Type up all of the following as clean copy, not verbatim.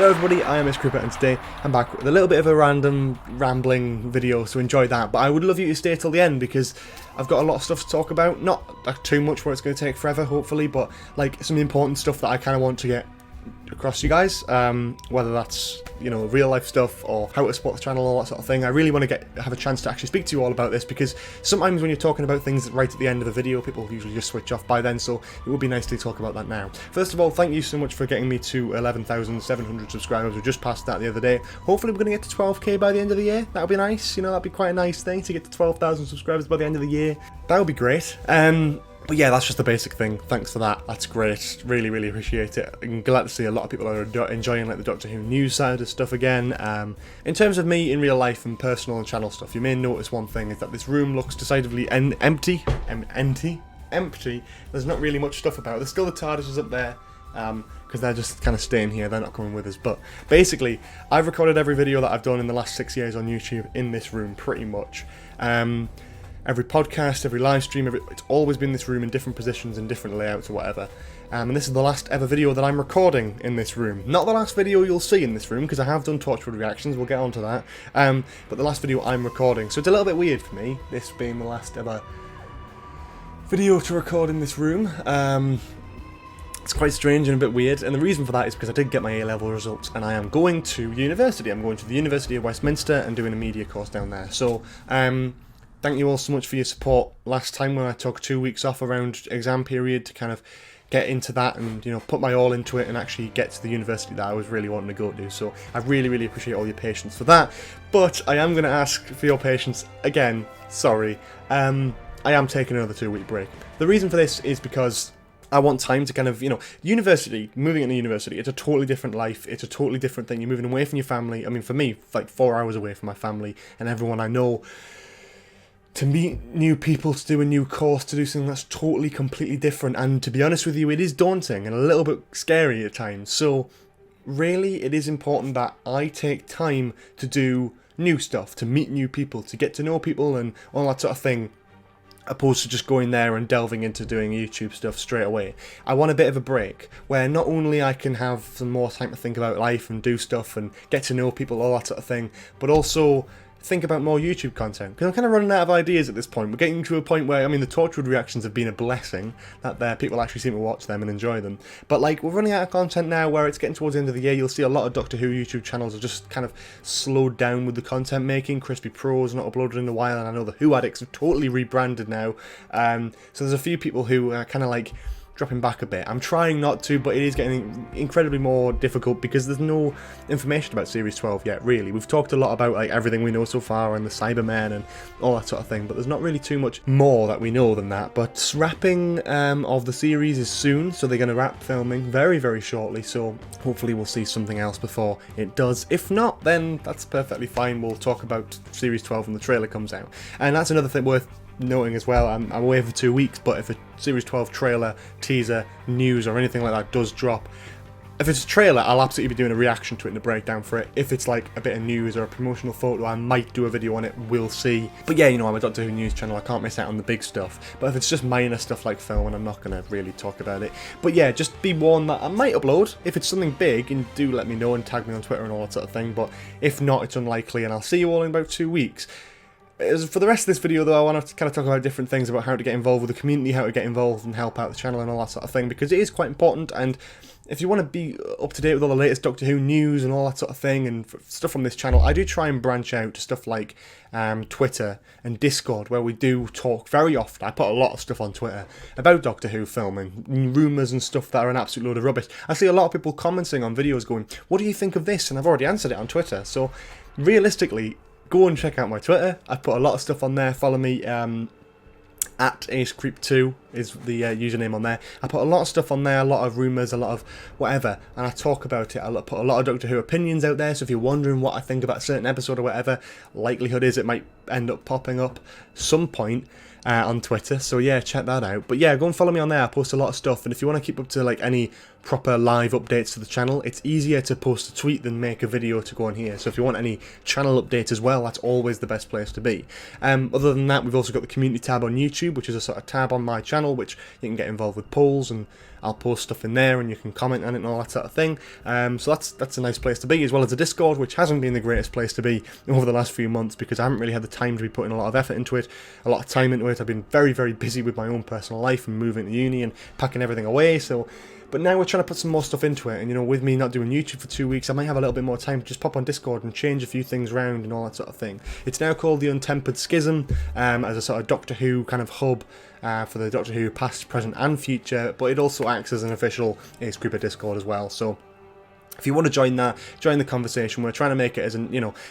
Hello everybody, I am McCrory and today I'm back with a little bit of a random rambling video, so enjoy that. But I would love you to stay till the end because I've got a lot of stuff to talk about. Not like, too much where it's going to take forever, hopefully, but like some important stuff that I kind of want to get across to you guys, whether that's, you know, real life stuff or how to support the channel, all that sort of thing. I really want to have a chance to actually speak to you all about this, because sometimes when you're talking about things right at the end of the video, people usually just switch off by then, so it would be nice to talk about that now. First of all, thank you so much for getting me to 11,700 subscribers. We just passed that the other day. Hopefully we're going to get to 12k by the end of the year. That would be nice, you know, that'd be quite a nice thing to get to 12,000 subscribers by the end of the year. That would be great. But yeah, that's just the basic thing. Thanks for that. That's great. Really, really appreciate it. I'm glad to see a lot of people are enjoying like the Doctor Who news side of stuff again. In terms of me in real life and personal and channel stuff, you may notice one thing is that this room looks decidedly empty. Empty. There's not really much stuff about it. There's still the TARDISes up there, because they're just kind of staying here. They're not coming with us. But basically, I've recorded every video that I've done in the last 6 years on YouTube in this room, pretty much. Every podcast, every live stream, it's always been this room in different positions and different layouts or whatever. And this is the last ever video that I'm recording in this room. Not the last video you'll see in this room, because I have done Torchwood reactions, we'll get on to that. But the last video I'm recording. So it's a little bit weird for me, this being the last ever video to record in this room. It's quite strange and a bit weird, and the reason for that is because I did get my A-level results and I am going to university. I'm going to the University of Westminster and doing a media course down there. So, thank you all so much for your support last time when I took 2 weeks off around exam period to kind of get into that and, you know, put my all into it and actually get to the university that I was really wanting to go to. So I really, really appreciate all your patience for that. But I am going to ask for your patience again. Sorry. I am taking another 2-week break. The reason for this is because I want time to kind of, you know, university, moving into university, it's a totally different life, it's a totally different thing. You're moving away from your family. I mean, for me, like 4 hours away from my family and everyone I know, to meet new people, to do a new course, to do something that's totally, completely different. And to be honest with you, it is daunting and a little bit scary at times. So really, it is important that I take time to do new stuff, to meet new people, to get to know people and all that sort of thing, opposed to just going there and delving into doing YouTube stuff straight away. I want a bit of a break where not only I can have some more time to think about life and do stuff and get to know people, all that sort of thing, but also think about more YouTube content, because I'm kind of running out of ideas at this point. We're getting to a point where, I mean, the Torchwood reactions have been a blessing, that people actually seem to watch them and enjoy them, but like, we're running out of content now where it's getting towards the end of the year. You'll see a lot of Doctor Who YouTube channels have just kind of slowed down with the content making. Crispy Pro's not uploaded in a while, and I know the Who Addicts have totally rebranded now, so there's a few people who are kind of like dropping back a bit. I'm trying not to, but it is getting incredibly more difficult because there's no information about Series 12 yet, really. We've talked a lot about like everything we know so far and the Cybermen and all that sort of thing, but there's not really too much more that we know than that. But wrapping of the series is soon, so they're going to wrap filming very, very shortly, so hopefully we'll see something else before it does. If not, then that's perfectly fine. We'll talk about Series 12 when the trailer comes out. And that's another thing worth noting as well. I'm away for 2 weeks, but if a Series 12 trailer, teaser, news or anything like that does drop, if it's a trailer, I'll absolutely be doing a reaction to it and a breakdown for it. If it's like a bit of news or a promotional photo, I might do a video on it, we'll see. But yeah, you know, I'm a Doctor Who news channel, I can't miss out on the big stuff. But if it's just minor stuff like film, and I'm not going to really talk about it. But yeah, just be warned that I might upload if it's something big, and do let me know and tag me on Twitter and all that sort of thing. But if not, it's unlikely, and I'll see you all in about 2 weeks. For the rest of this video though, I want to kind of talk about different things about how to get involved with the community, how to get involved and help out the channel and all that sort of thing, because it is quite important. And if you want to be up to date with all the latest Doctor Who news and all that sort of thing and stuff on this channel, I do try and branch out to stuff like Twitter and Discord, where we do talk very often. I put a lot of stuff on Twitter about Doctor Who filming, rumours and stuff that are an absolute load of rubbish. I see a lot of people commenting on videos going, what do you think of this? And I've already answered it on Twitter. So realistically, go and check out my Twitter. I put a lot of stuff on there. Follow me, at AceCreep2 is the username on there. I put a lot of stuff on there, a lot of rumours, a lot of whatever, and I talk about it. I put a lot of Doctor Who opinions out there, so if you're wondering what I think about a certain episode or whatever, likelihood is it might end up popping up some point on Twitter, so yeah, check that out. But yeah, go and follow me on there. I post a lot of stuff, and if you want to keep up to like any proper live updates to the channel. It's easier to post a tweet than make a video to go on here, so if you want any channel updates as well, that's always the best place to be. Other than that, we've also got the community tab on YouTube, which is a sort of tab on my channel, which you can get involved with polls, and I'll post stuff in there and you can comment on it and all that sort of thing. So that's a nice place to be, as well as the Discord, which hasn't been the greatest place to be over the last few months because I haven't really had the time to be putting a lot of effort into it, a lot of time into it. I've been very, very busy with my own personal life and moving to uni and packing everything away, but now we're trying to put some more stuff into it, and you know, with me not doing YouTube for 2 weeks, I might have a little bit more time to just pop on Discord and change a few things around and all that sort of thing. It's now called the Untempered Schism, as a sort of Doctor Who kind of hub for the Doctor Who past, present and future, but it also acts as an official Ace Grouper Discord as well. So if you want to join that, join the conversation. We're trying to make it as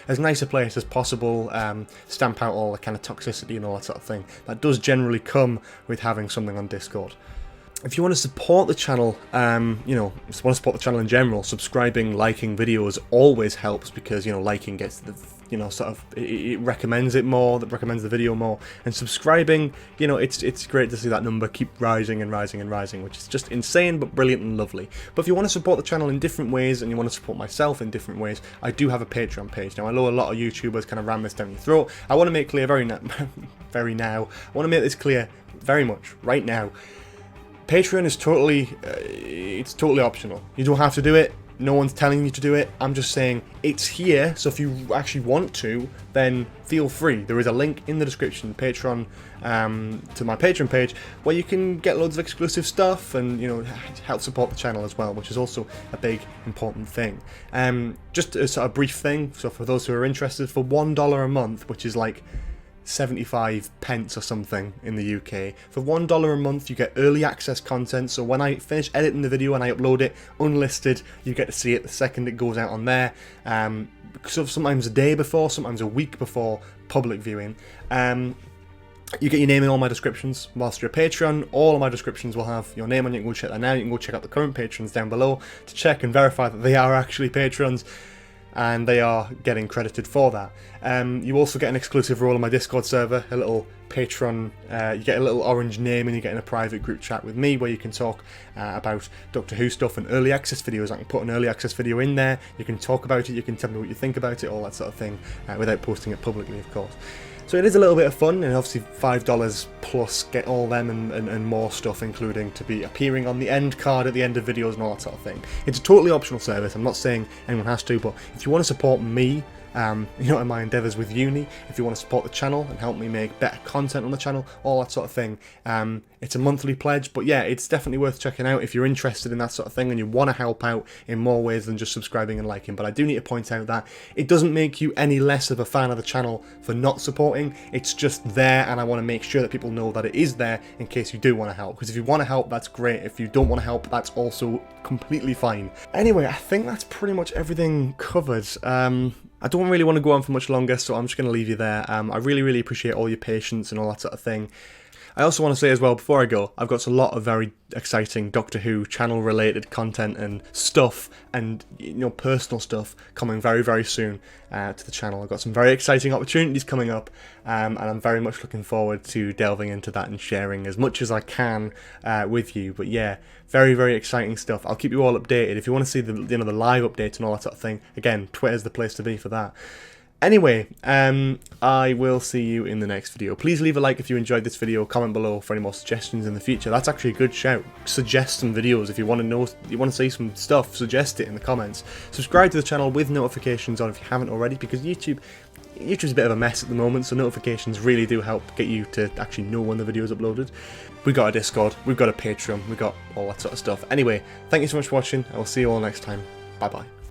as nice a place as possible, stamp out all the kind of toxicity and all that sort of thing that does generally come with having something on Discord. If you want to support the channel, just want to support the channel in general, subscribing, liking videos always helps because, liking gets the, it recommends it more, that recommends the video more, and subscribing, it's great to see that number keep rising and rising and rising, which is just insane but brilliant and lovely. But if you want to support the channel in different ways and you want to support myself in different ways, I do have a Patreon page. Now, I know a lot of YouTubers kind of ram this down your throat. I want to make clear I want to make this clear very much right now. Patreon is totally optional. You don't have to do it. No one's telling you to do it. I'm just saying it's here. So if you actually want to, then feel free. There is a link in the description, Patreon, to my Patreon page, where you can get loads of exclusive stuff and help support the channel as well, which is also a big important thing. Just a sort of brief thing. So for those who are interested, for $1 a month, which is like 75 pence or something in the UK. For $1 a month you get early access content, so when I finish editing the video and I upload it unlisted, you get to see it the second it goes out on there. So sometimes a day before, sometimes a week before public viewing. You get your name in all my descriptions. Whilst you're a Patreon, all of my descriptions will have your name on it. You can go check that now. You can go check out the current patrons down below to check and verify that they are actually patrons, and they are getting credited for that. You also get an exclusive role on my Discord server, a little patron, you get a little orange name and you get in a private group chat with me where you can talk about Doctor Who stuff and early access videos. I can put an early access video in there, you can talk about it, you can tell me what you think about it, all that sort of thing, without posting it publicly, of course. So it is a little bit of fun, and obviously $5 plus get all them and more stuff, including to be appearing on the end card at the end of videos and all that sort of thing. It's a totally optional service. I'm not saying anyone has to, but if you want to support me, in my endeavours with uni, if you want to support the channel and help me make better content on the channel, all that sort of thing, it's a monthly pledge, but yeah, it's definitely worth checking out if you're interested in that sort of thing and you want to help out in more ways than just subscribing and liking. But I do need to point out that it doesn't make you any less of a fan of the channel for not supporting. It's just there, and I want to make sure that people know that it is there in case you do want to help, because if you want to help, that's great. If you don't want to help, that's also completely fine. Anyway, I think that's pretty much everything covered. I don't really want to go on for much longer, so I'm just going to leave you there. I really, really appreciate all your patience and all that sort of thing. I also want to say as well, before I go, I've got a lot of very exciting Doctor Who channel related content and stuff, and personal stuff coming very, very soon to the channel. I've got some very exciting opportunities coming up, and I'm very much looking forward to delving into that and sharing as much as I can with you. But yeah, very, very exciting stuff. I'll keep you all updated. If you want to see the the live updates and all that sort of thing, again, Twitter's the place to be for that. Anyway, I will see you in the next video. Please leave a like if you enjoyed this video, comment below for any more suggestions in the future. That's actually a good shout. Suggest some videos if you want to know, you want to see some stuff, suggest it in the comments. Subscribe to the channel with notifications on if you haven't already, because YouTube's a bit of a mess at the moment, so notifications really do help get you to actually know when the video is uploaded. We've got a Discord, we've got a Patreon, we've got all that sort of stuff. Anyway, thank you so much for watching, I will see you all next time. Bye bye.